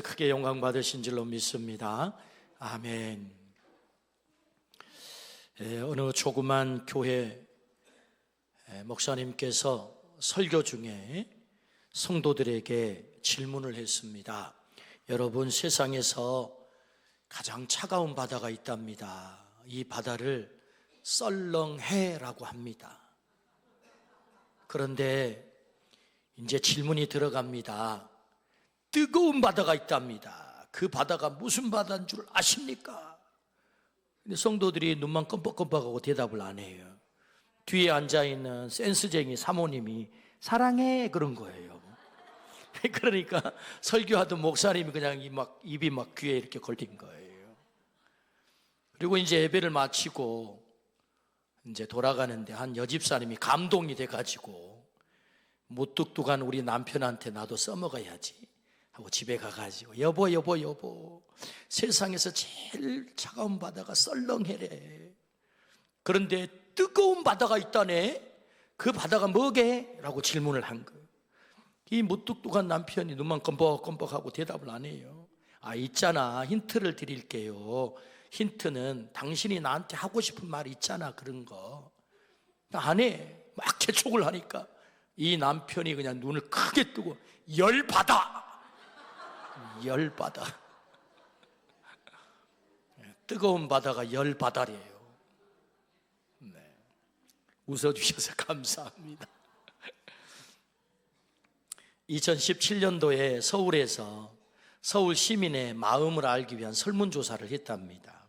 크게 영광 받으신 줄로 믿습니다. 아멘. 어느 조그만 교회 목사님께서 설교 중에 성도들에게 질문을 했습니다. 여러분, 세상에서 가장 차가운 바다가 있답니다. 이 바다를 썰렁해라고 합니다. 그런데 이제 질문이 들어갑니다. 뜨거운 바다가 있답니다. 그 바다가 무슨 바다인 줄 아십니까? 근데 성도들이 눈만 껌뻑껌뻑하고 대답을 안 해요. 뒤에 앉아있는 센스쟁이 사모님이 사랑해 그런 거예요. 그러니까 설교하던 목사님이 그냥 입이 막 귀에 이렇게 걸린 거예요. 그리고 이제 예배를 마치고 이제 돌아가는데 한 여집사님이 감동이 돼가지고 무뚝뚝한 우리 남편한테 나도 써먹어야지 하고 집에 가가지고 여보 세상에서 제일 차가운 바다가 썰렁해래. 그런데 뜨거운 바다가 있다네. 그 바다가 뭐게? 라고 질문을 한 거예요. 이 무뚝뚝한 남편이 눈만 껌뻑껌뻑하고 대답을 안 해요. 있잖아, 힌트를 드릴게요. 힌트는 당신이 나한테 하고 싶은 말 있잖아, 그런 거. 안 해. 막 재촉을 하니까 이 남편이 그냥 눈을 크게 뜨고 열바다. 열바다. 뜨거운 바다가 열바다래요. 네. 웃어주셔서 감사합니다. 2017년도에 서울에서 서울 시민의 마음을 알기 위한 설문조사를 했답니다.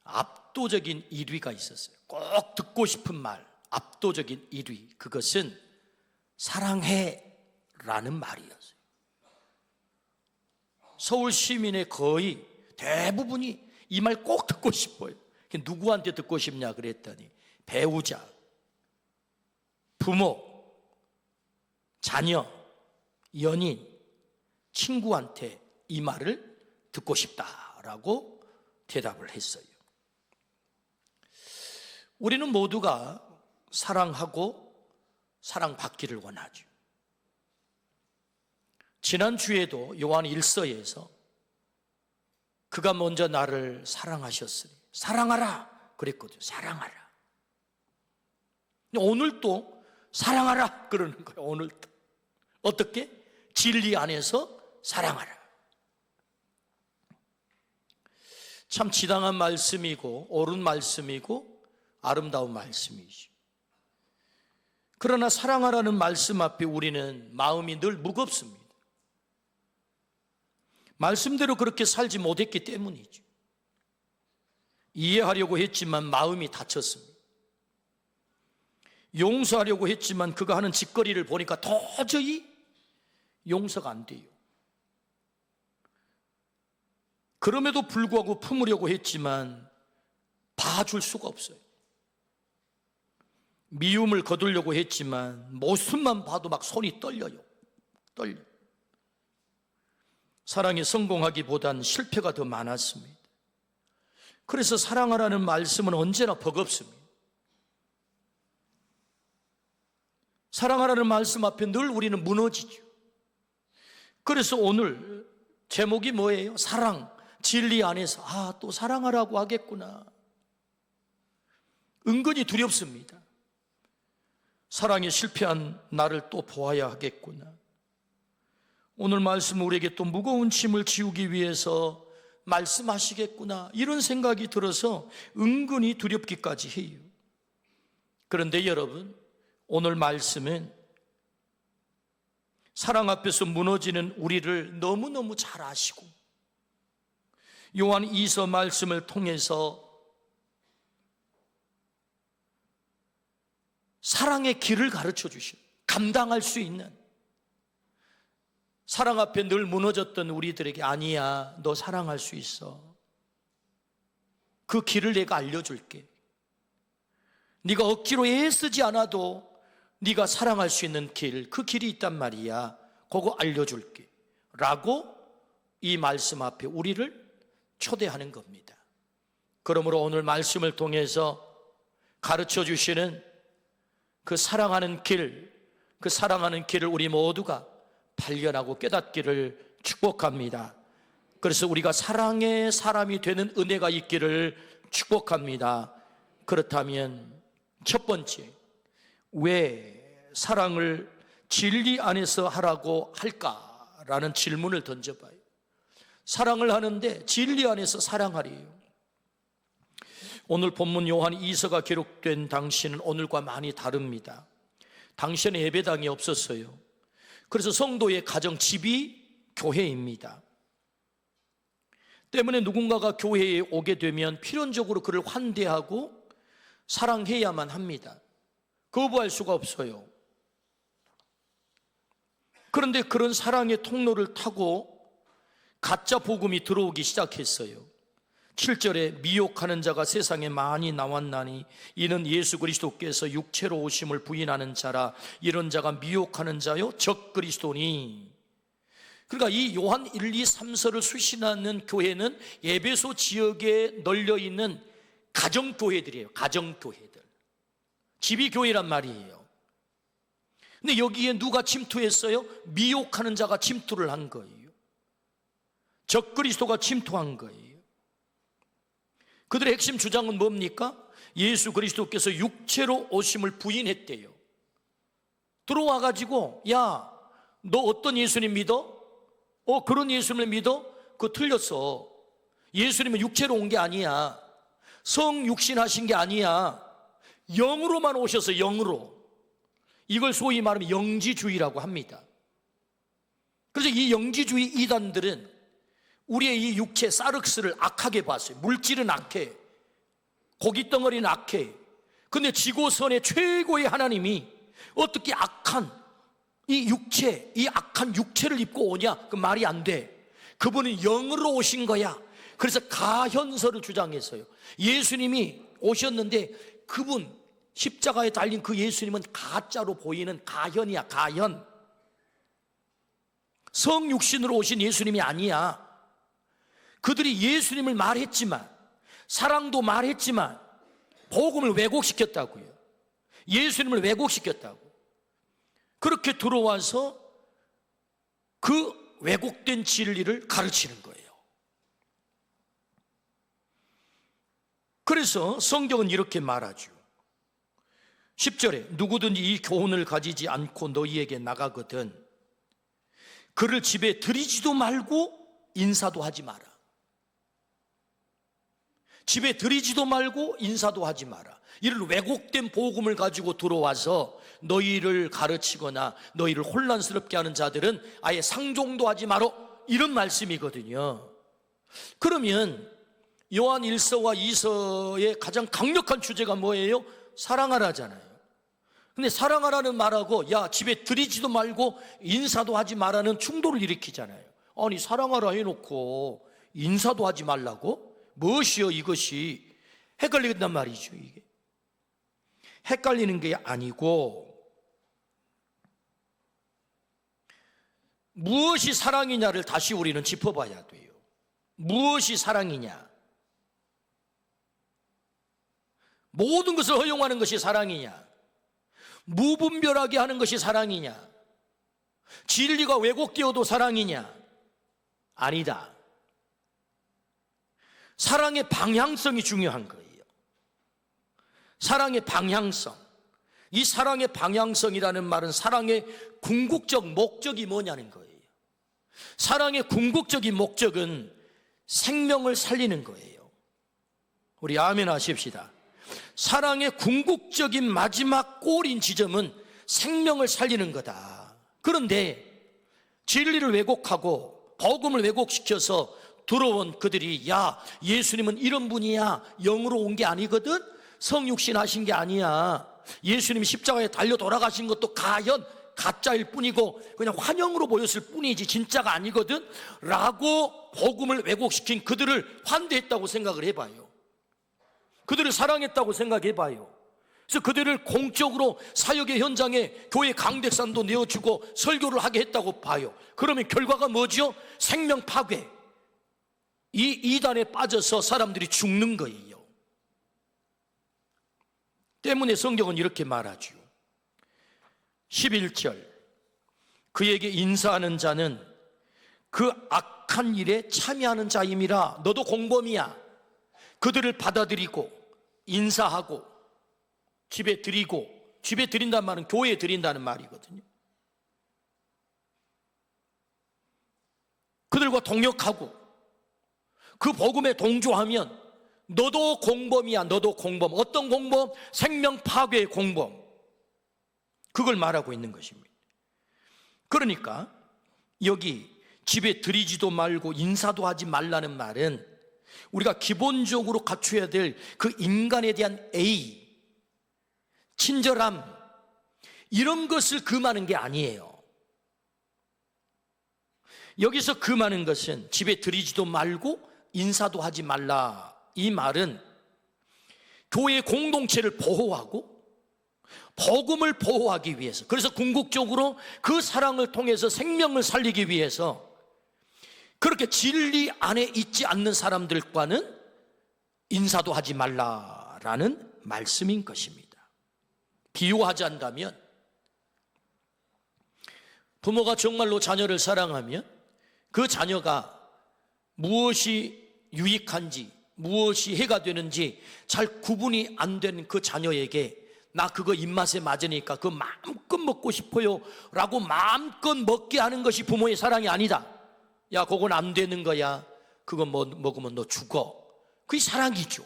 압도적인 1위가 있었어요. 꼭 듣고 싶은 말, 압도적인 1위. 그것은 사랑해 라는 말이었어요. 서울 시민의 거의 대부분이 이 말 꼭 듣고 싶어요. 누구한테 듣고 싶냐 그랬더니 배우자, 부모, 자녀, 연인, 친구한테 이 말을 듣고 싶다라고 대답을 했어요. 우리는 모두가 사랑하고 사랑받기를 원하죠. 지난주에도 요한 1서에서 그가 먼저 나를 사랑하셨으니 사랑하라 그랬거든요. 사랑하라. 오늘도 사랑하라 그러는 거예요. 오늘도 어떻게? 진리 안에서 사랑하라. 참 지당한 말씀이고 옳은 말씀이고 아름다운 말씀이죠. 그러나 사랑하라는 말씀 앞에 우리는 마음이 늘 무겁습니다. 말씀대로 그렇게 살지 못했기 때문이죠. 이해하려고 했지만 마음이 다쳤습니다. 용서하려고 했지만 그가 하는 짓거리를 보니까 도저히 용서가 안 돼요. 그럼에도 불구하고 품으려고 했지만 봐줄 수가 없어요. 미움을 거두려고 했지만 모습만 봐도 막 손이 떨려요. 떨려. 사랑에 성공하기보단 실패가 더 많았습니다. 그래서 사랑하라는 말씀은 언제나 버겁습니다. 사랑하라는 말씀 앞에 늘 우리는 무너지죠. 그래서 오늘 제목이 뭐예요? 사랑, 진리 안에서 또 사랑하라고 하겠구나. 은근히 두렵습니다. 사랑에 실패한 나를 또 보아야 하겠구나. 오늘 말씀 우리에게 또 무거운 짐을 지우기 위해서 말씀하시겠구나. 이런 생각이 들어서 은근히 두렵기까지 해요. 그런데 여러분, 오늘 말씀은 사랑 앞에서 무너지는 우리를 너무너무 잘 아시고 요한 2서 말씀을 통해서 사랑의 길을 가르쳐 주시고 감당할 수 있는, 사랑 앞에 늘 무너졌던 우리들에게 아니야, 너 사랑할 수 있어. 그 길을 내가 알려줄게. 네가 억지로 애쓰지 않아도 네가 사랑할 수 있는 길, 그 길이 있단 말이야. 그거 알려줄게 라고 이 말씀 앞에 우리를 초대하는 겁니다. 그러므로 오늘 말씀을 통해서 가르쳐 주시는 그 사랑하는 길, 그 사랑하는 길을 우리 모두가 발견하고 깨닫기를 축복합니다. 그래서 우리가 사랑의 사람이 되는 은혜가 있기를 축복합니다. 그렇다면 첫 번째, 왜 사랑을 진리 안에서 하라고 할까라는 질문을 던져봐요. 사랑을 하는데 진리 안에서 사랑하래요. 오늘 본문 요한 2서가 기록된 당시는 오늘과 많이 다릅니다. 당시에는 예배당이 없었어요. 그래서 성도의 가정, 집이 교회입니다. 때문에 누군가가 교회에 오게 되면 필연적으로 그를 환대하고 사랑해야만 합니다. 거부할 수가 없어요. 그런데 그런 사랑의 통로를 타고 가짜 복음이 들어오기 시작했어요. 7절에 미혹하는 자가 세상에 많이 나왔나니 이는 예수 그리스도께서 육체로 오심을 부인하는 자라. 이런 자가 미혹하는 자요 적 그리스도니. 그러니까 이 요한 1, 2, 3서를 수신하는 교회는 에베소 지역에 널려있는 가정교회들이에요. 가정교회들, 집이교회란 말이에요. 근데 여기에 누가 침투했어요? 미혹하는 자가 침투를 한 거예요. 적 그리스도가 침투한 거예요. 그들의 핵심 주장은 뭡니까? 예수 그리스도께서 육체로 오심을 부인했대요. 들어와가지고 야, 너 어떤 예수님 믿어? 그런 예수님을 믿어? 그거 틀렸어. 예수님은 육체로 온 게 아니야. 성육신하신 게 아니야. 영으로만 오셔서 영으로. 이걸 소위 말하면 영지주의라고 합니다. 그래서 이 영지주의 이단들은 우리의 이 육체 사르크스를 악하게 봤어요. 물질은 악해, 고깃덩어리는 악해. 근데 지고선의 최고의 하나님이 어떻게 악한 이 육체, 이 악한 육체를 입고 오냐? 그 말이 안 돼. 그분은 영으로 오신 거야. 그래서 가현설을 주장했어요. 예수님이 오셨는데 그분 십자가에 달린 그 예수님은 가짜로 보이는 가현이야. 가현. 성육신으로 오신 예수님이 아니야. 그들이 예수님을 말했지만, 사랑도 말했지만 복음을 왜곡시켰다고요. 예수님을 왜곡시켰다고. 그렇게 들어와서 그 왜곡된 진리를 가르치는 거예요. 그래서 성경은 이렇게 말하죠. 10절에 누구든지 이 교훈을 가지지 않고 너희에게 나가거든 그를 집에 들이지도 말고 인사도 하지 마라. 집에 들이지도 말고 인사도 하지 마라. 이를 왜곡된 복음을 가지고 들어와서 너희를 가르치거나 너희를 혼란스럽게 하는 자들은 아예 상종도 하지 마라, 이런 말씀이거든요. 그러면 요한 1서와 2서의 가장 강력한 주제가 뭐예요? 사랑하라잖아요. 근데 사랑하라는 말하고 야 집에 들이지도 말고 인사도 하지 마라는 충돌을 일으키잖아요. 아니 사랑하라 해놓고 인사도 하지 말라고? 무엇이요 이것이? 헷갈린단 말이죠. 이게 헷갈리는 게 아니고 무엇이 사랑이냐를 다시 우리는 짚어봐야 돼요. 무엇이 사랑이냐? 모든 것을 허용하는 것이 사랑이냐? 무분별하게 하는 것이 사랑이냐? 진리가 왜곡되어도 사랑이냐? 아니다. 사랑의 방향성이 중요한 거예요. 사랑의 방향성. 이 사랑의 방향성이라는 말은 사랑의 궁극적 목적이 뭐냐는 거예요. 사랑의 궁극적인 목적은 생명을 살리는 거예요. 우리 아멘 하십시다. 사랑의 궁극적인 마지막 골인 지점은 생명을 살리는 거다. 그런데 진리를 왜곡하고 복음을 왜곡시켜서 들어온 그들이 야 예수님은 이런 분이야, 영으로 온 게 아니거든, 성육신 하신 게 아니야, 예수님이 십자가에 달려 돌아가신 것도 가짜일 뿐이고 그냥 환영으로 보였을 뿐이지 진짜가 아니거든 라고 복음을 왜곡시킨 그들을 환대했다고 생각을 해봐요. 그들을 사랑했다고 생각해봐요. 그래서 그들을 공적으로 사역의 현장에 교회 강백산도 내어주고 설교를 하게 했다고 봐요. 그러면 결과가 뭐죠? 생명 파괴. 이 이단에 빠져서 사람들이 죽는 거예요. 때문에 성경은 이렇게 말하죠. 11절 그에게 인사하는 자는 그 악한 일에 참여하는 자임이라. 너도 공범이야. 그들을 받아들이고 인사하고 집에 드리고, 집에 드린다는 말은 교회에 드린다는 말이거든요. 그들과 동역하고 그 복음에 동조하면 너도 공범이야. 너도 공범. 어떤 공범? 생명 파괴의 공범. 그걸 말하고 있는 것입니다. 그러니까 여기 집에 들이지도 말고 인사도 하지 말라는 말은 우리가 기본적으로 갖춰야 될 그 인간에 대한 A, 친절함, 이런 것을 금하는 게 아니에요. 여기서 금하는 것은 집에 들이지도 말고 인사도 하지 말라. 이 말은 교회 공동체를 보호하고 복음을 보호하기 위해서, 그래서 궁극적으로 그 사랑을 통해서 생명을 살리기 위해서 그렇게 진리 안에 있지 않는 사람들과는 인사도 하지 말라라는 말씀인 것입니다. 비유하자면 부모가 정말로 자녀를 사랑하면 그 자녀가 무엇이 유익한지 무엇이 해가 되는지 잘 구분이 안 되는 그 자녀에게 나 그거 입맛에 맞으니까 그거 마음껏 먹고 싶어요 라고 마음껏 먹게 하는 것이 부모의 사랑이 아니다. 야, 그건 안 되는 거야. 그거 먹으면 너 죽어. 그게 사랑이죠.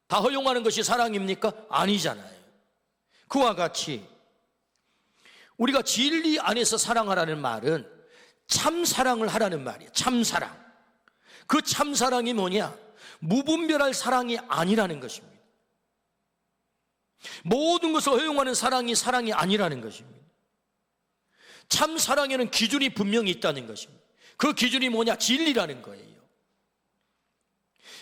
다 허용하는 것이 사랑입니까? 아니잖아요. 그와 같이 우리가 진리 안에서 사랑하라는 말은 참사랑을 하라는 말이에요. 참사랑. 그 참사랑이 뭐냐? 무분별할 사랑이 아니라는 것입니다. 모든 것을 허용하는 사랑이 아니라는 것입니다. 참사랑에는 기준이 분명히 있다는 것입니다. 그 기준이 뭐냐? 진리라는 거예요.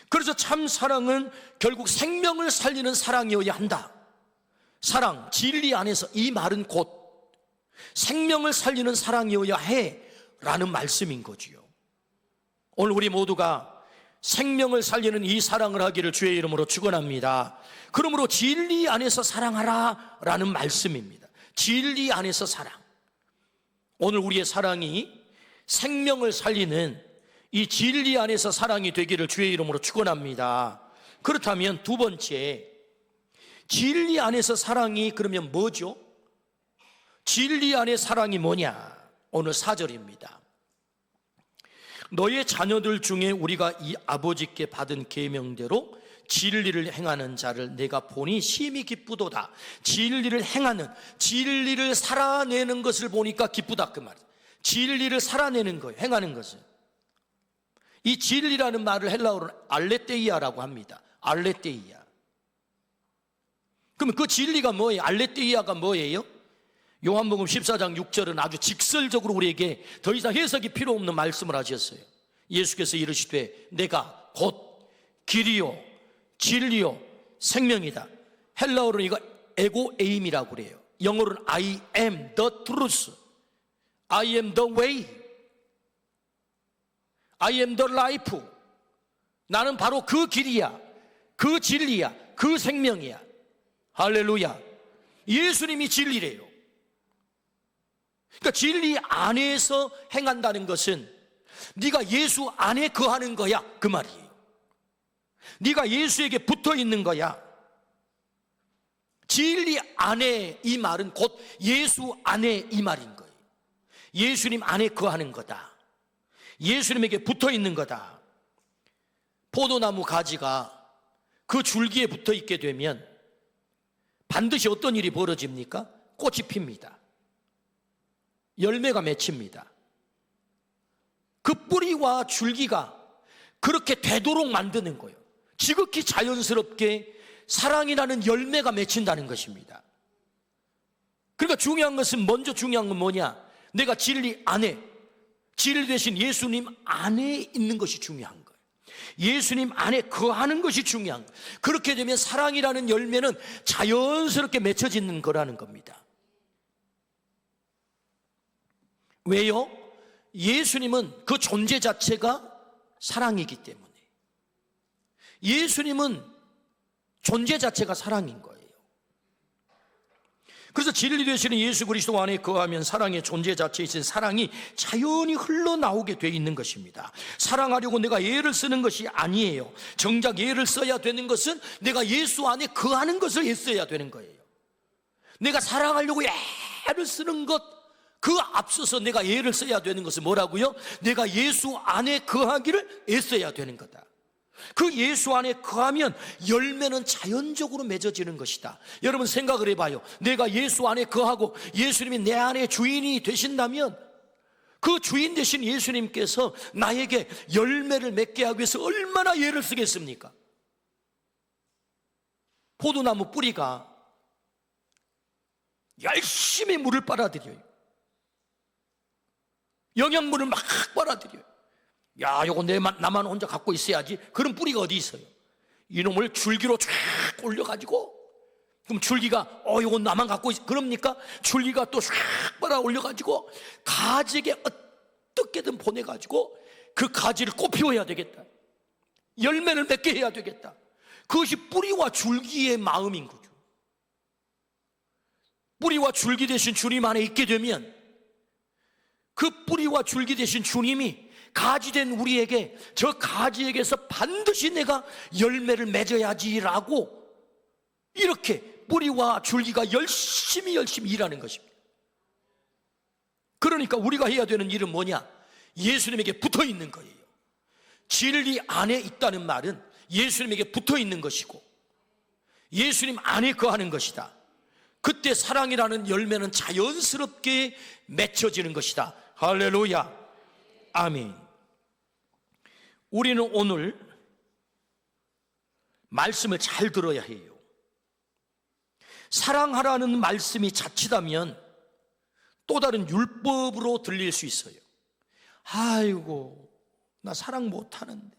그래서 참사랑은 결국 생명을 살리는 사랑이어야 한다. 사랑, 진리 안에서 이 말은 곧 생명을 살리는 사랑이어야 해 라는 말씀인 거지요. 오늘 우리 모두가 생명을 살리는 이 사랑을 하기를 주의 이름으로 축원합니다. 그러므로 진리 안에서 사랑하라 라는 말씀입니다. 진리 안에서 사랑. 오늘 우리의 사랑이 생명을 살리는 이 진리 안에서 사랑이 되기를 주의 이름으로 축원합니다. 그렇다면 두 번째, 진리 안에서 사랑이 그러면 뭐죠? 진리 안의 사랑이 뭐냐? 오늘 4절입니다. 너의 자녀들 중에 우리가 이 아버지께 받은 계명대로 진리를 행하는 자를 내가 보니 심히 기쁘도다. 진리를 행하는, 진리를 살아내는 것을 보니까 기쁘다 그 말이에요. 진리를 살아내는 거예요. 행하는 것은. 이 진리라는 말을 헬라어로는 알레테이아라고 합니다. 알레테이아. 그러면 그 진리가 뭐예요? 알레테이아가 뭐예요? 요한복음 14장 6절은 아주 직설적으로 우리에게 더 이상 해석이 필요 없는 말씀을 하셨어요. 예수께서 이르시되 내가 곧 길이요 진리요 생명이다. 헬라어로는 이거 에고에임이라고 그래요. 영어로는 I am the truth, I am the way, I am the life. 나는 바로 그 길이야, 그 진리야, 그 생명이야. 할렐루야. 예수님이 진리래요. 그러니까 진리 안에서 행한다는 것은 네가 예수 안에 거하는 거야 그 말이에요. 네가 예수에게 붙어 있는 거야. 진리 안에 이 말은 곧 예수 안에 이 말인 거예요. 예수님 안에 거하는 거다. 예수님에게 붙어 있는 거다. 포도나무 가지가 그 줄기에 붙어 있게 되면 반드시 어떤 일이 벌어집니까? 꽃이 핍니다. 열매가 맺힙니다. 그 뿌리와 줄기가 그렇게 되도록 만드는 거예요. 지극히 자연스럽게 사랑이라는 열매가 맺힌다는 것입니다. 그러니까 중요한 것은, 먼저 중요한 건 뭐냐? 내가 진리 안에, 진리 대신 예수님 안에 있는 것이 중요한 거예요. 예수님 안에 거하는 것이 중요한 거예요. 그렇게 되면 사랑이라는 열매는 자연스럽게 맺혀지는 거라는 겁니다. 왜요? 예수님은 그 존재 자체가 사랑이기 때문에. 예수님은 존재 자체가 사랑인 거예요. 그래서 진리 되시는 예수 그리스도 안에 거하면 사랑의 존재 자체이신 사랑이 자연히 흘러나오게 돼 있는 것입니다. 사랑하려고 내가 애를 쓰는 것이 아니에요. 정작 애를 써야 되는 것은 내가 예수 안에 거하는 것을 애써야 되는 거예요. 내가 사랑하려고 애를 쓰는 것, 그 앞서서 내가 애를 써야 되는 것은 뭐라고요? 내가 예수 안에 거하기를 애써야 되는 거다. 그 예수 안에 거하면 열매는 자연적으로 맺어지는 것이다. 여러분 생각을 해봐요. 내가 예수 안에 거하고 예수님이 내 안에 주인이 되신다면 그 주인 되신 예수님께서 나에게 열매를 맺게 하기 위해서 얼마나 애를 쓰겠습니까? 포도나무 뿌리가 열심히 물을 빨아들여요. 영양분을 막 빨아들여요. 야, 요거 나만 혼자 갖고 있어야지. 그런 뿌리가 어디 있어요? 이놈을 줄기로 쫙 올려가지고, 그럼 줄기가 요거 나만 갖고 있어. 그럽니까? 줄기가 또 쫙 빨아 올려가지고 가지에게 어떻게든 보내가지고 그 가지를 꽃피워야 되겠다. 열매를 맺게 해야 되겠다. 그것이 뿌리와 줄기의 마음인 거죠. 뿌리와 줄기 되신 주님 안에 있게 되면 그 뿌리와 줄기 되신 주님이 가지된 우리에게 저 가지에게서 반드시 내가 열매를 맺어야지라고 이렇게 뿌리와 줄기가 열심히 일하는 것입니다. 그러니까 우리가 해야 되는 일은 뭐냐? 예수님에게 붙어 있는 거예요. 진리 안에 있다는 말은 예수님에게 붙어 있는 것이고 예수님 안에 거하는 것이다. 그때 사랑이라는 열매는 자연스럽게 맺혀지는 것이다. 할렐루야. 아멘. 우리는 오늘 말씀을 잘 들어야 해요. 사랑하라는 말씀이 자칫하면 또 다른 율법으로 들릴 수 있어요. 아이고, 나 사랑 못하는데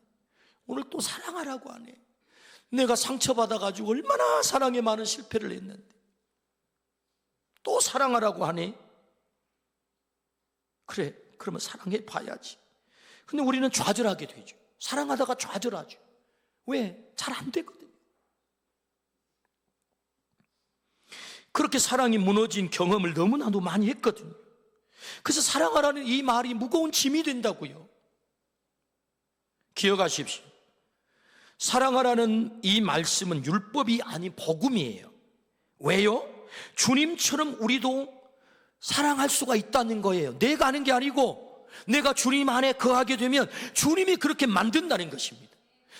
오늘 또 사랑하라고 하네. 내가 상처받아가지고 얼마나 사랑에 많은 실패를 했는데 또 사랑하라고 하네. 그래, 그러면 사랑해 봐야지. 근데 우리는 좌절하게 되죠. 사랑하다가 좌절하죠. 왜? 잘 안 되거든요. 그렇게 사랑이 무너진 경험을 너무나도 많이 했거든요. 그래서 사랑하라는 이 말이 무거운 짐이 된다고요. 기억하십시오. 사랑하라는 이 말씀은 율법이 아닌 복음이에요. 왜요? 주님처럼 우리도 사랑할 수가 있다는 거예요. 내가 하는 게 아니고 내가 주님 안에 거하게 되면 주님이 그렇게 만든다는 것입니다.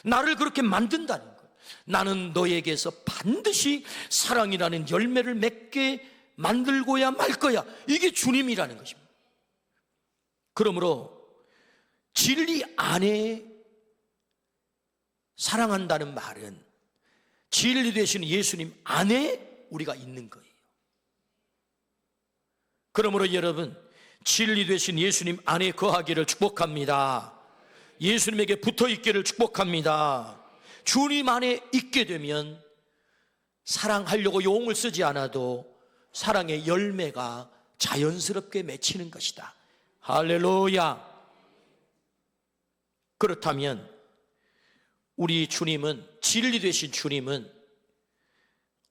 나를 그렇게 만든다는 거예요. 나는 너에게서 반드시 사랑이라는 열매를 맺게 만들고야 말 거야. 이게 주님이라는 것입니다. 그러므로 진리 안에 사랑한다는 말은 진리 되시는 예수님 안에 우리가 있는 거예요. 그러므로 여러분, 진리 되신 예수님 안에 거하기를 축복합니다. 예수님에게 붙어 있기를 축복합니다. 주님 안에 있게 되면 사랑하려고 용을 쓰지 않아도 사랑의 열매가 자연스럽게 맺히는 것이다. 할렐루야. 그렇다면 우리 주님은, 진리 되신 주님은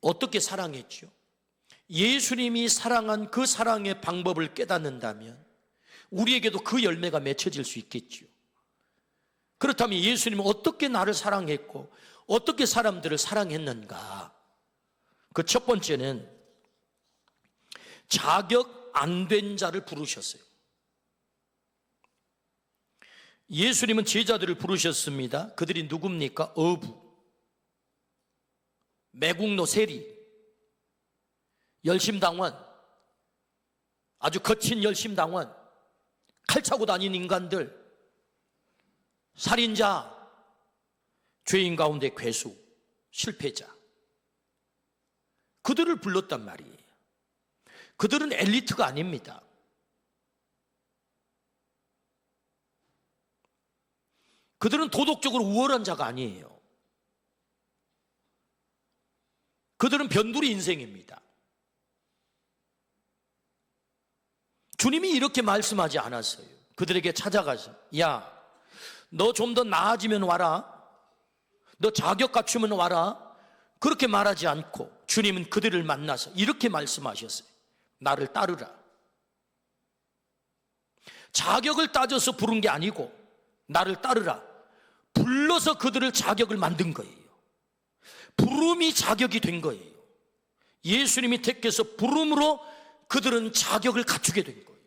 어떻게 사랑했죠? 예수님이 사랑한 그 사랑의 방법을 깨닫는다면 우리에게도 그 열매가 맺혀질 수 있겠죠. 그렇다면 예수님은 어떻게 나를 사랑했고 어떻게 사람들을 사랑했는가? 그 첫 번째는 자격 안 된 자를 부르셨어요. 예수님은 제자들을 부르셨습니다. 그들이 누굽니까? 어부, 매국노 세리, 열심당원, 아주 거친 열심당원, 칼 차고 다니는 인간들, 살인자, 죄인 가운데 괴수, 실패자, 그들을 불렀단 말이에요. 그들은 엘리트가 아닙니다. 그들은 도덕적으로 우월한 자가 아니에요. 그들은 변두리 인생입니다. 주님이 이렇게 말씀하지 않았어요. 그들에게 찾아가서, 야, 너 좀 더 나아지면 와라. 너 자격 갖추면 와라. 그렇게 말하지 않고 주님은 그들을 만나서 이렇게 말씀하셨어요. 나를 따르라. 자격을 따져서 부른 게 아니고 나를 따르라. 불러서 그들을 자격을 만든 거예요. 부름이 자격이 된 거예요. 예수님이 택해서 부름으로 그들은 자격을 갖추게 된 거예요.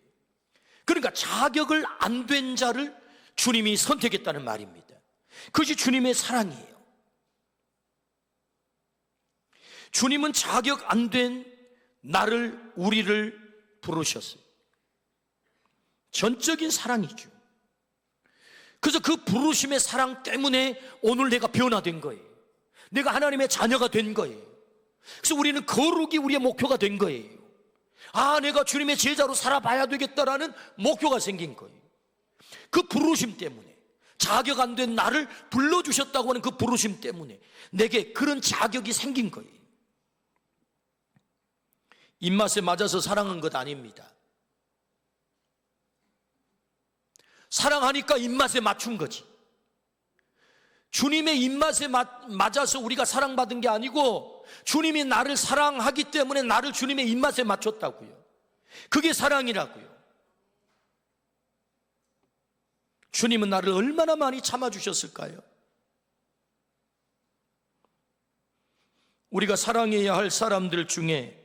그러니까 자격을 안 된 자를 주님이 선택했다는 말입니다. 그것이 주님의 사랑이에요. 주님은 자격 안 된 나를, 우리를 부르셨어요. 전적인 사랑이죠. 그래서 그 부르심의 사랑 때문에 오늘 내가 변화된 거예요. 내가 하나님의 자녀가 된 거예요. 그래서 우리는 거룩이 우리의 목표가 된 거예요. 아, 내가 주님의 제자로 살아봐야 되겠다라는 목표가 생긴 거예요. 그 부르심 때문에, 자격 안 된 나를 불러주셨다고 하는 그 부르심 때문에 내게 그런 자격이 생긴 거예요. 입맛에 맞아서 사랑한 것 아닙니다. 사랑하니까 입맛에 맞춘 거지. 주님의 입맛에 맞아서 우리가 사랑받은 게 아니고 주님이 나를 사랑하기 때문에 나를 주님의 입맛에 맞췄다고요. 그게 사랑이라고요. 주님은 나를 얼마나 많이 참아주셨을까요? 우리가 사랑해야 할 사람들 중에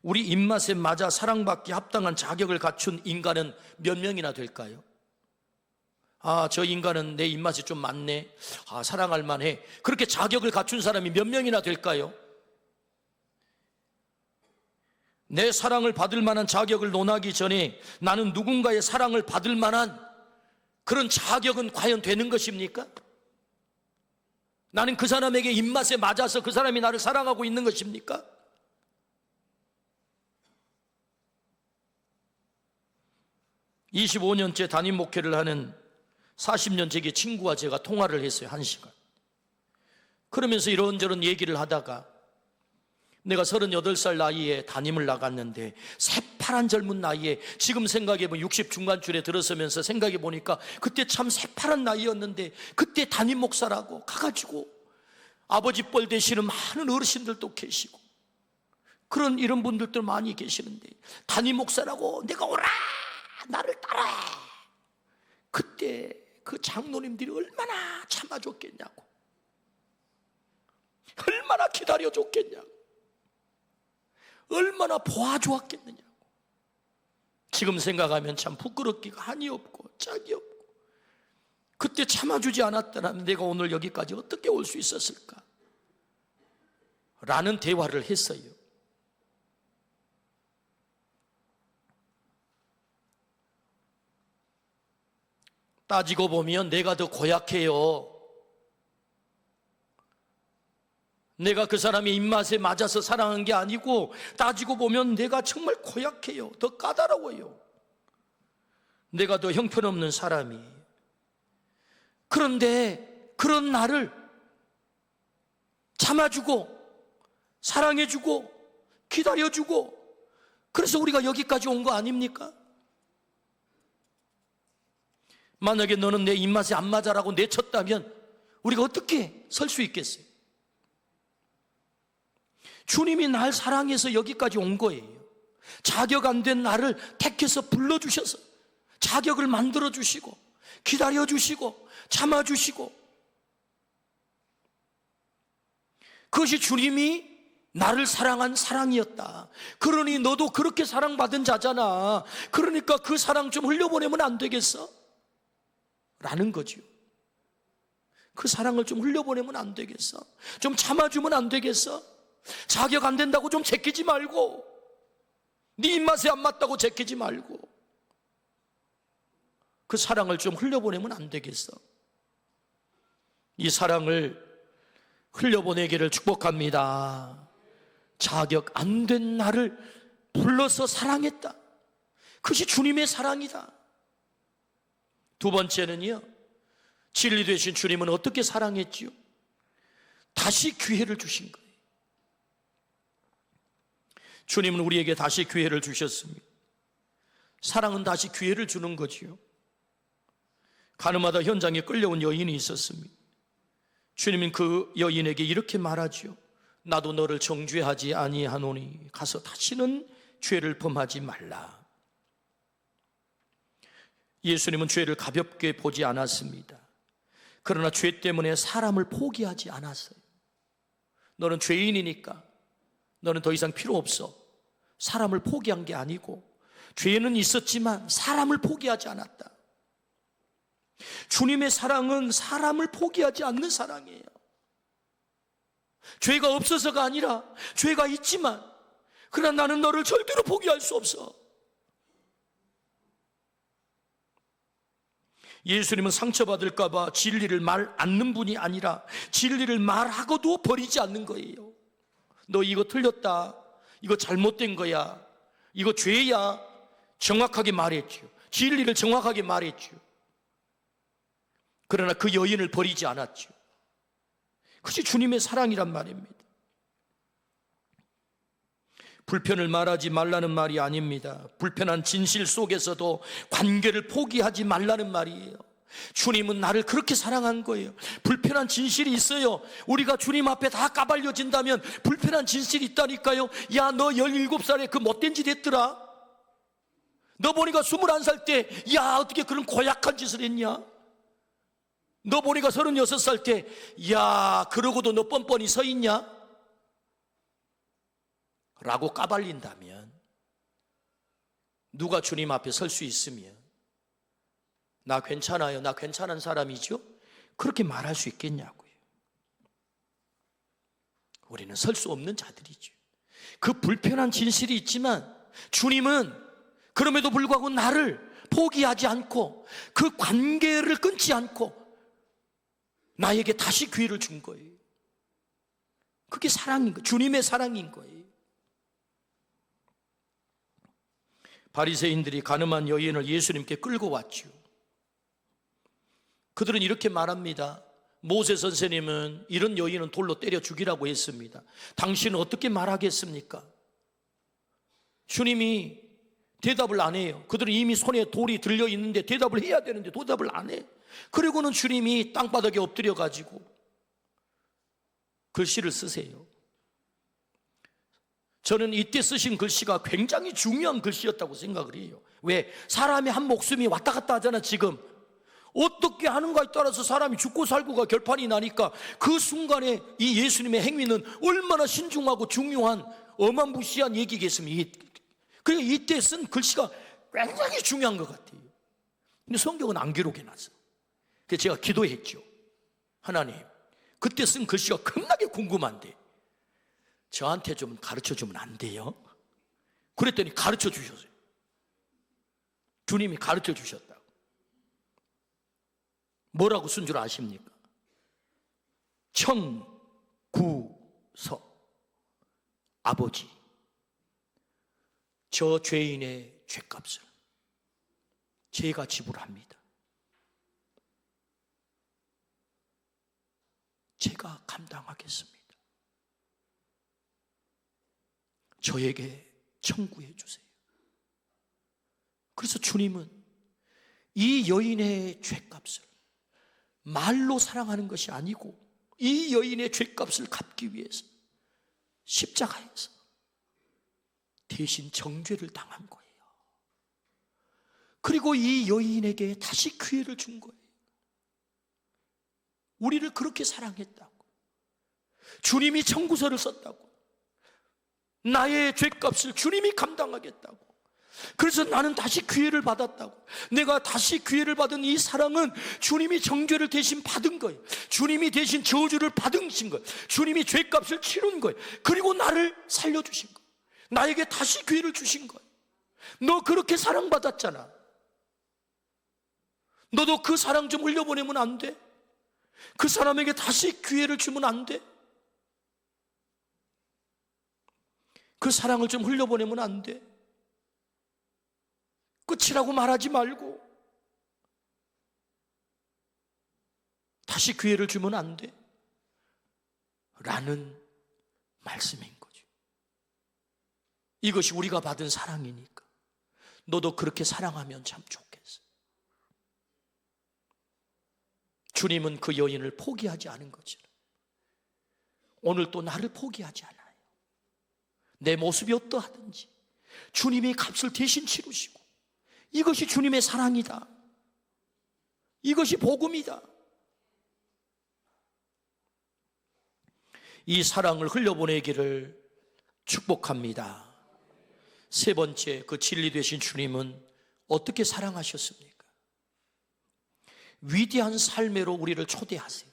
우리 입맛에 맞아 사랑받기 합당한 자격을 갖춘 인간은 몇 명이나 될까요? 아, 저 인간은 내 입맛에 좀 맞네. 아, 사랑할 만해. 그렇게 자격을 갖춘 사람이 몇 명이나 될까요? 내 사랑을 받을 만한 자격을 논하기 전에 나는 누군가의 사랑을 받을 만한 그런 자격은 과연 되는 것입니까? 나는 그 사람에게 입맛에 맞아서 그 사람이 나를 사랑하고 있는 것입니까? (25년째) 담임 목회를 하는 40년 제게 친구와 제가 통화를 했어요. 1시간. 그러면서 이런저런 얘기를 하다가 내가 38살 나이에 담임을 나갔는데 새파란 젊은 나이에, 지금 생각해보면 60 중반줄에 들어서면서 생각해보니까 그때 참 새파란 나이였는데 그때 담임 목사라고 가가지고 아버지 뻘 되시는 많은 어르신들도 계시고 그런 이런 분들도 많이 계시는데 담임 목사라고 내가 오라 나를 따라. 그때 그 장로님들이 얼마나 참아줬겠냐고, 얼마나 기다려줬겠냐고, 얼마나 보아주었겠느냐고. 지금 생각하면 참 부끄럽기가 한이 없고 짝이 없고, 그때 참아주지 않았더라면 내가 오늘 여기까지 어떻게 올 수 있었을까? 라는 대화를 했어요. 따지고 보면 내가 더 고약해요. 내가 그 사람의 입맛에 맞아서 사랑한 게 아니고 따지고 보면 내가 정말 고약해요. 더 까다로워요. 내가 더 형편없는 사람이. 그런데 그런 나를 참아주고 사랑해주고 기다려주고, 그래서 우리가 여기까지 온 거 아닙니까? 만약에 너는 내 입맛에 안 맞아라고 내쳤다면 우리가 어떻게 설 수 있겠어요? 주님이 날 사랑해서 여기까지 온 거예요. 자격 안 된 나를 택해서 불러주셔서 자격을 만들어주시고 기다려주시고 참아주시고, 그것이 주님이 나를 사랑한 사랑이었다. 그러니 너도 그렇게 사랑받은 자잖아. 그러니까 그 사랑 좀 흘려보내면 안 되겠어? 라는 거죠. 그 사랑을 좀 흘려보내면 안 되겠어? 좀 참아주면 안 되겠어? 자격 안 된다고 좀 제끼지 말고, 네 입맛에 안 맞다고 제끼지 말고 그 사랑을 좀 흘려보내면 안 되겠어? 이 사랑을 흘려보내기를 축복합니다. 자격 안 된 나를 불러서 사랑했다. 그것이 주님의 사랑이다. 두 번째는요, 진리 되신 주님은 어떻게 사랑했지요? 다시 기회를 주신 거예요. 주님은 우리에게 다시 기회를 주셨습니다. 사랑은 다시 기회를 주는 거지요. 가늠하다 현장에 끌려온 여인이 있었습니다. 주님은 그 여인에게 이렇게 말하지요. 나도 너를 정죄하지 아니하노니 가서 다시는 죄를 범하지 말라. 예수님은 죄를 가볍게 보지 않았습니다. 그러나 죄 때문에 사람을 포기하지 않았어요. 너는 죄인이니까 너는 더 이상 필요 없어. 사람을 포기한 게 아니고 죄는 있었지만 사람을 포기하지 않았다. 주님의 사랑은 사람을 포기하지 않는 사랑이에요. 죄가 없어서가 아니라 죄가 있지만 그러나 나는 너를 절대로 포기할 수 없어. 예수님은 상처받을까 봐 진리를 말 않는 분이 아니라 진리를 말하고도 버리지 않는 거예요. 너 이거 틀렸다, 이거 잘못된 거야, 이거 죄야, 정확하게 말했죠. 진리를 정확하게 말했죠. 그러나 그 여인을 버리지 않았죠. 그것이 주님의 사랑이란 말입니다. 불편을 말하지 말라는 말이 아닙니다. 불편한 진실 속에서도 관계를 포기하지 말라는 말이에요. 주님은 나를 그렇게 사랑한 거예요. 불편한 진실이 있어요. 우리가 주님 앞에 다 까발려진다면 불편한 진실이 있다니까요. 야, 너 17살에 그 못된 짓 했더라. 너 보니까 21살 때 야, 어떻게 그런 고약한 짓을 했냐. 너 보니까 36살 때 야, 그러고도 너 뻔뻔히 서 있냐 라고 까발린다면 누가 주님 앞에 설 수 있으면 나 괜찮아요, 나 괜찮은 사람이죠, 그렇게 말할 수 있겠냐고요. 우리는 설 수 없는 자들이죠. 그 불편한 진실이 있지만 주님은 그럼에도 불구하고 나를 포기하지 않고 그 관계를 끊지 않고 나에게 다시 기회를 준 거예요. 그게 사랑인 거예요. 주님의 사랑인 거예요. 바리새인들이 가늠한 여인을 예수님께 끌고 왔죠. 그들은 이렇게 말합니다. 모세 선생님은 이런 여인은 돌로 때려 죽이라고 했습니다. 당신은 어떻게 말하겠습니까? 주님이 대답을 안 해요. 그들은 이미 손에 돌이 들려 있는데 대답을 해야 되는데 대답을 안 해. 그리고는 주님이 땅바닥에 엎드려 가지고 글씨를 쓰세요. 저는 이때 쓰신 글씨가 굉장히 중요한 글씨였다고 생각을 해요. 왜? 사람의 한 목숨이 왔다 갔다 하잖아. 지금 어떻게 하는가에 따라서 사람이 죽고 살고가 결판이 나니까 그 순간에 이 예수님의 행위는 얼마나 신중하고 중요한 어마무시한 얘기겠습니까? 그러니까 이때 쓴 글씨가 굉장히 중요한 것 같아요. 근데 성경은 안 기록해놨어. 그래서 제가 기도했죠. 하나님, 그때 쓴 글씨가 겁나게 궁금한데 저한테 좀 가르쳐주면 안 돼요? 그랬더니 가르쳐 주셨어요. 주님이 가르쳐 주셨다고. 뭐라고 쓴 줄 아십니까? 청구서. 아버지, 저 죄인의 죄값을 제가 지불합니다. 제가 감당하겠습니다. 저에게 청구해 주세요. 그래서 주님은 이 여인의 죄값을 말로 사랑하는 것이 아니고 이 여인의 죄값을 갚기 위해서 십자가에서 대신 정죄를 당한 거예요. 그리고 이 여인에게 다시 기회를 준 거예요. 우리를 그렇게 사랑했다고. 주님이 청구서를 썼다고. 나의 죄값을 주님이 감당하겠다고. 그래서 나는 다시 기회를 받았다고. 내가 다시 기회를 받은 이 사랑은 주님이 정죄를 대신 받은 거예요. 주님이 대신 저주를 받으신 거예요. 주님이 죄값을 치른 거예요. 그리고 나를 살려주신 거예요. 나에게 다시 기회를 주신 거예요. 너 그렇게 사랑받았잖아. 너도 그 사랑 좀 흘려보내면 안 돼? 그 사람에게 다시 기회를 주면 안 돼? 그 사랑을 좀 흘려보내면 안 돼? 끝이라고 말하지 말고 다시 기회를 주면 안 돼? 라는 말씀인 거죠. 이것이 우리가 받은 사랑이니까 너도 그렇게 사랑하면 참 좋겠어. 주님은 그 여인을 포기하지 않은 것처럼 오늘 또 나를 포기하지 않아요. 내 모습이 어떠하든지 주님이 값을 대신 치르시고, 이것이 주님의 사랑이다. 이것이 복음이다. 이 사랑을 흘려보내기를 축복합니다. 세 번째, 그 진리 되신 주님은 어떻게 사랑하셨습니까? 위대한 삶으로 우리를 초대하세요.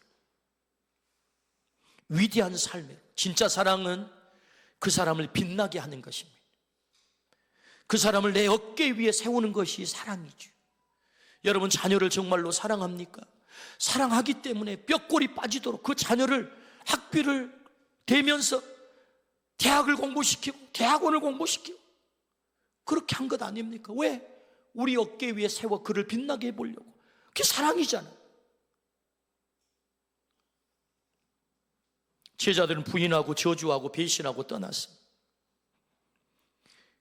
위대한 삶으로. 진짜 사랑은 그 사람을 빛나게 하는 것입니다. 그 사람을 내 어깨 위에 세우는 것이 사랑이죠. 여러분, 자녀를 정말로 사랑합니까? 사랑하기 때문에 뼈골이 빠지도록 그 자녀를 학비를 대면서 대학을 공부시키고 대학원을 공부시키고 그렇게 한 것 아닙니까? 왜? 우리 어깨 위에 세워 그를 빛나게 해보려고. 그게 사랑이잖아. 제자들은 부인하고 저주하고 배신하고 떠났습니다.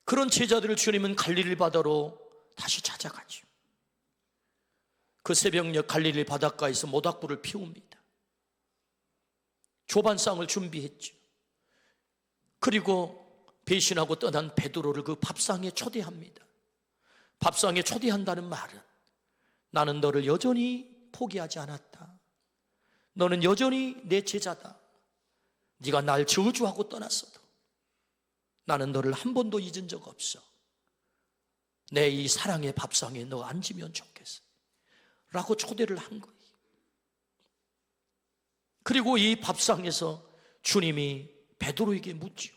그런 제자들을 주님은 갈릴리 바다로 다시 찾아가죠. 그 새벽녘 갈릴리 바닷가에서 모닥불을 피웁니다. 조반상을 준비했죠. 그리고 배신하고 떠난 베드로를 그 밥상에 초대합니다. 밥상에 초대한다는 말은 나는 너를 여전히 포기하지 않았다. 너는 여전히 내 제자다. 네가 날 저주하고 떠났어도 나는 너를 한 번도 잊은 적 없어. 내 이 사랑의 밥상에 너 앉으면 좋겠어 라고 초대를 한 거예요. 그리고 이 밥상에서 주님이 베드로에게 묻지요.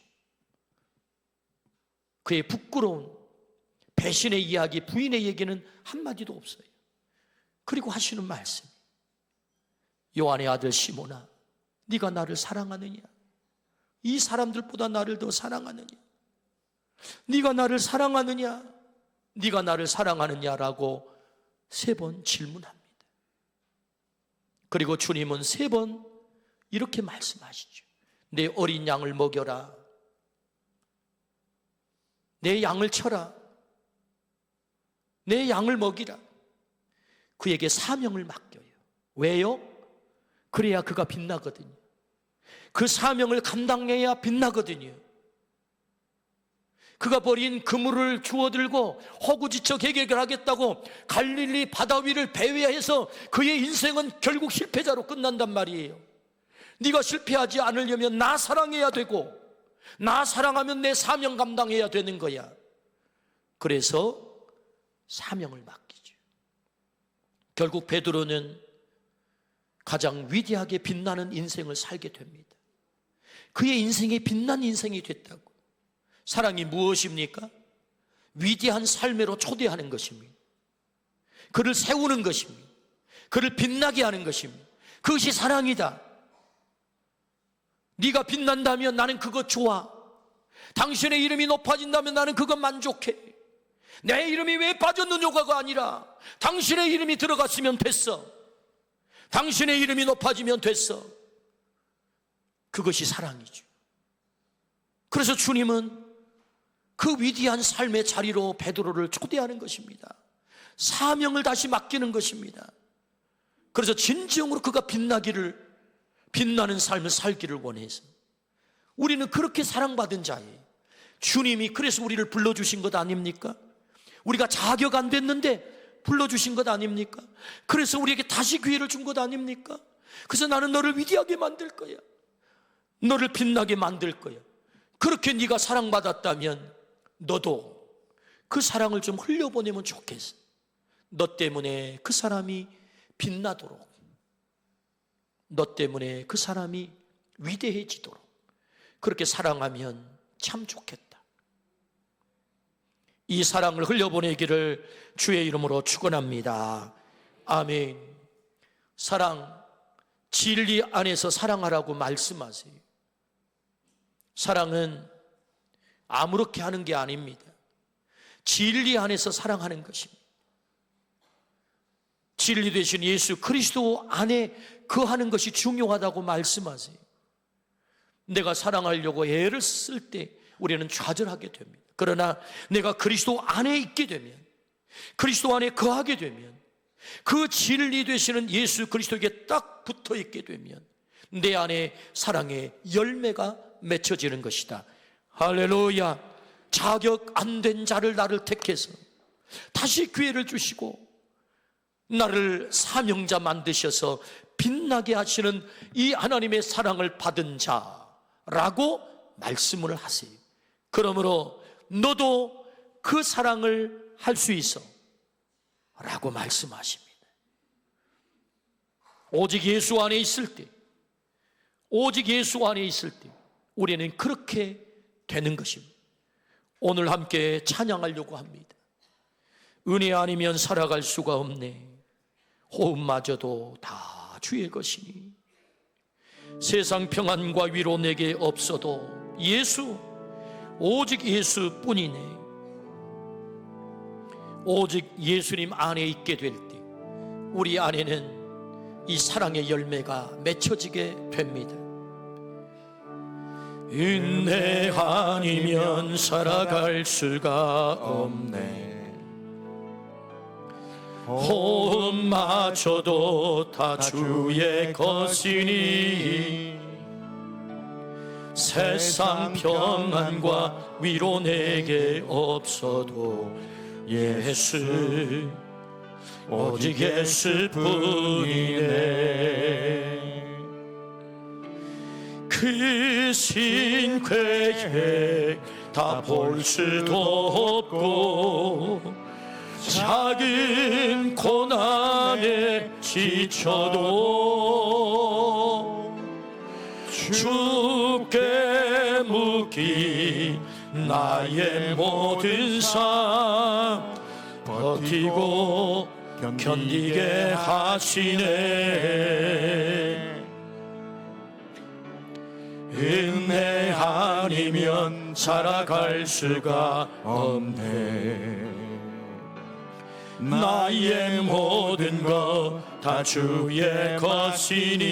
그의 부끄러운 배신의 이야기, 부인의 얘기는 한마디도 없어요. 그리고 하시는 말씀, 요한의 아들 시몬아, 네가 나를 사랑하느냐? 이 사람들보다 나를 더 사랑하느냐? 네가 나를 사랑하느냐? 네가 나를 사랑하느냐라고 3번 질문합니다. 그리고 주님은 3번 이렇게 말씀하시죠. 내 어린 양을 먹여라. 내 양을 쳐라. 내 양을 먹이라. 그에게 사명을 맡겨요. 왜요? 그래야 그가 빛나거든요. 그 사명을 감당해야 빛나거든요. 그가 버린 그물을 주워들고 허구지쳐 개개를 하겠다고 갈릴리 바다 위를 배회해서 그의 인생은 결국 실패자로 끝난단 말이에요. 네가 실패하지 않으려면 나 사랑해야 되고, 나 사랑하면 내 사명 감당해야 되는 거야. 그래서 사명을 맡기죠. 결국 베드로는 가장 위대하게 빛나는 인생을 살게 됩니다. 그의 인생이 빛난 인생이 됐다고. 사랑이 무엇입니까? 위대한 삶으로 초대하는 것입니다. 그를 세우는 것입니다. 그를 빛나게 하는 것입니다. 그것이 사랑이다. 네가 빛난다면 나는 그거 좋아. 당신의 이름이 높아진다면 나는 그거 만족해. 내 이름이 왜 빠졌느냐가 아니라 당신의 이름이 들어갔으면 됐어. 당신의 이름이 높아지면 됐어. 그것이 사랑이죠. 그래서 주님은 그 위대한 삶의 자리로 베드로를 초대하는 것입니다. 사명을 다시 맡기는 것입니다. 그래서 진정으로 그가 빛나는 삶을 살기를 원해서, 우리는 그렇게 사랑받은 자예요. 주님이 그래서 우리를 불러주신 것 아닙니까? 우리가 자격 안 됐는데 불러주신 것 아닙니까? 그래서 우리에게 다시 기회를 준 것 아닙니까? 그래서 나는 너를 위대하게 만들 거야. 너를 빛나게 만들 거야. 그렇게 네가 사랑받았다면 너도 그 사랑을 좀 흘려보내면 좋겠어. 너 때문에 그 사람이 빛나도록, 너 때문에 그 사람이 위대해지도록 그렇게 사랑하면 참 좋겠다. 이 사랑을 흘려보내기를 주의 이름으로 축원합니다. 아멘. 사랑, 진리 안에서 사랑하라고 말씀하세요. 사랑은 아무렇게 하는 게 아닙니다. 진리 안에서 사랑하는 것입니다. 진리 되신 예수 그리스도 안에 거하는 것이 중요하다고 말씀하세요. 내가 사랑하려고 애를 쓸 때 우리는 좌절하게 됩니다. 그러나 내가 그리스도 안에 있게 되면, 그리스도 안에 거하게 되면, 그 진리 되시는 예수 그리스도에게 딱 붙어 있게 되면 내 안에 사랑의 열매가 맺혀지는 것이다. 할렐루야. 자격 안 된 자를 나를 택해서 다시 기회를 주시고 나를 사명자 만드셔서 빛나게 하시는 이 하나님의 사랑을 받은 자라고 말씀을 하세요. 그러므로 너도 그 사랑을 할 수 있어 라고 말씀하십니다. 오직 예수 안에 있을 때, 오직 예수 안에 있을 때 우리는 그렇게 되는 것입니다. 오늘 함께 찬양하려고 합니다. 은혜 아니면 살아갈 수가 없네. 호흡마저도 다 주의 것이니 세상 평안과 위로 내게 없어도 예수, 오직 예수뿐이네. 오직 예수님 안에 있게 될 때 우리 안에는 이 사랑의 열매가 맺혀지게 됩니다. 은혜 아니면 살아갈 수가 없네. 호흡마저도 다 주의 것이니 세상 평안과 위로 내게 없어도 예수, 오직 예수뿐이네. 그 신계획 다 볼 수도 없고 작은 고난에 지쳐도 주께 묻기 나의 모든 삶 버티고 견디게 하시네. 은혜 아니면 살아갈 수가 없네. 나의 모든 것 다 주의 것이니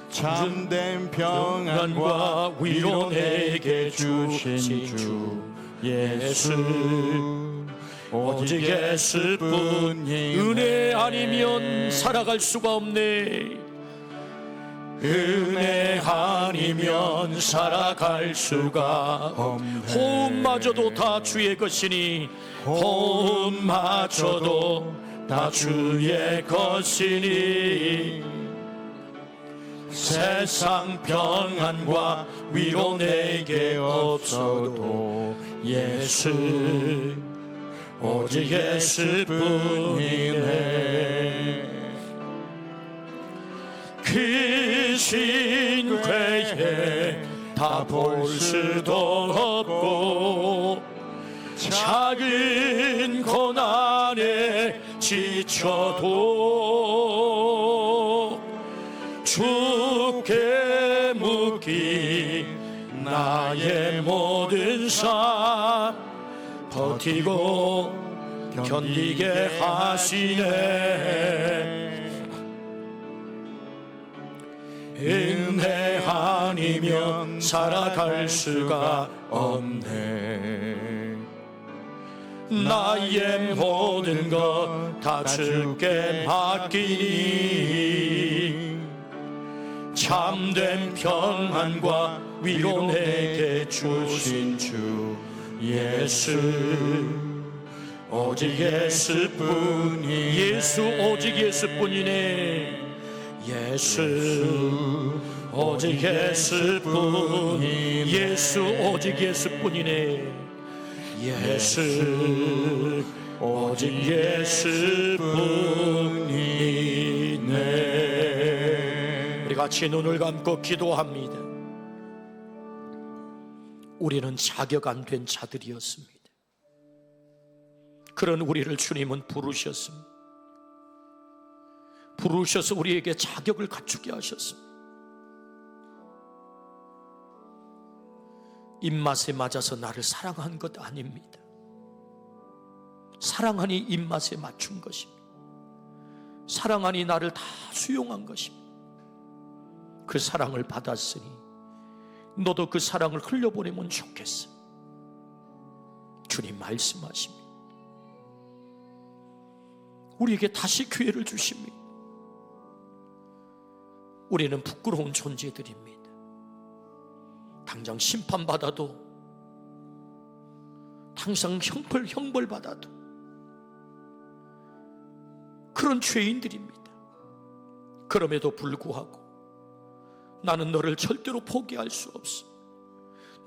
참된 평안과 위로 내게 주신 주 예수, 오직 예수뿐이. 은혜 아니면 살아갈 수가 없네. 은혜 아니면 살아갈 수가 없네. 호흡마저도 다 주의 것이니 호흡마저도 다 주의 것이니 세상 평안과 위로 내게 없어도 예수, 오직 예수뿐이네. 그 신궤에 다 볼 수도 없고 작은 고난에 지쳐도 주께 묻기 나의 모든 삶 버티고 견디게 하시네. 은혜 아니면 살아갈 수가 없네. 나의 모든 것 다 주께 맡기니 참된 평안과 위로 내게 주신 주 예수, 오직 예수뿐이. 예수, 오직 예수뿐이네. 예수, 오직 예수뿐이. 예수, 오직 예수뿐이네. 예수, 오직 예수뿐이네. 우리 같이 눈을 감고 기도합니다. 우리는 자격 안 된 자들이었습니다. 그런 우리를 주님은 부르셨습니다. 부르셔서 우리에게 자격을 갖추게 하셨습니다. 입맛에 맞아서 나를 사랑한 것 아닙니다. 사랑하니 입맛에 맞춘 것입니다. 사랑하니 나를 다 수용한 것입니다. 그 사랑을 받았으니 너도 그 사랑을 흘려보내면 좋겠어. 주님 말씀하십니다. 우리에게 다시 기회를 주십니다. 우리는 부끄러운 존재들입니다. 당장 심판받아도, 당장 형벌받아도 그런 죄인들입니다. 그럼에도 불구하고 나는 너를 절대로 포기할 수 없어.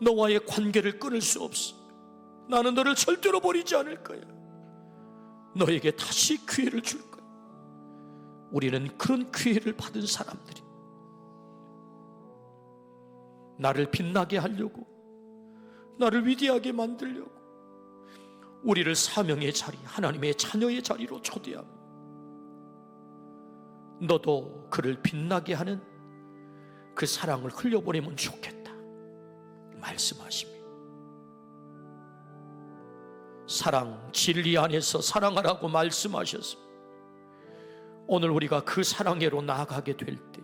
너와의 관계를 끊을 수 없어. 나는 너를 절대로 버리지 않을 거야. 너에게 다시 기회를 줄 거야. 우리는 그런 기회를 받은 사람들이, 나를 빛나게 하려고, 나를 위대하게 만들려고 우리를 사명의 자리, 하나님의 자녀의 자리로 초대합니다. 너도 그를 빛나게 하는 그 사랑을 흘려보내면 좋겠다 말씀하십니다. 사랑, 진리 안에서 사랑하라고 말씀하셨습니다. 오늘 우리가 그 사랑으로 나아가게 될 때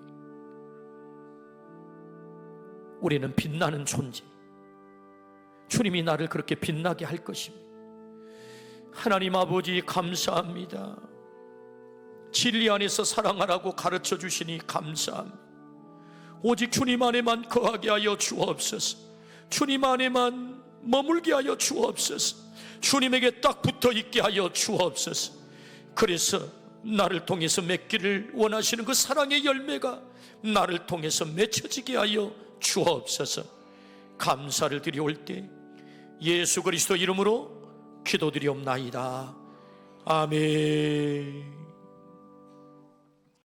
우리는 빛나는 존재, 주님이 나를 그렇게 빛나게 할 것입니다. 하나님 아버지 감사합니다. 진리 안에서 사랑하라고 가르쳐 주시니 감사합니다. 오직 주님 안에만 거하게 하여 주옵소서. 주님 안에만 머물게 하여 주옵소서. 주님에게 딱 붙어 있게 하여 주옵소서. 그래서 나를 통해서 맺기를 원하시는 그 사랑의 열매가 나를 통해서 맺혀지게 하여 주옵소서. 감사를 드려올 때 예수 그리스도 이름으로 기도드리옵나이다. 아멘.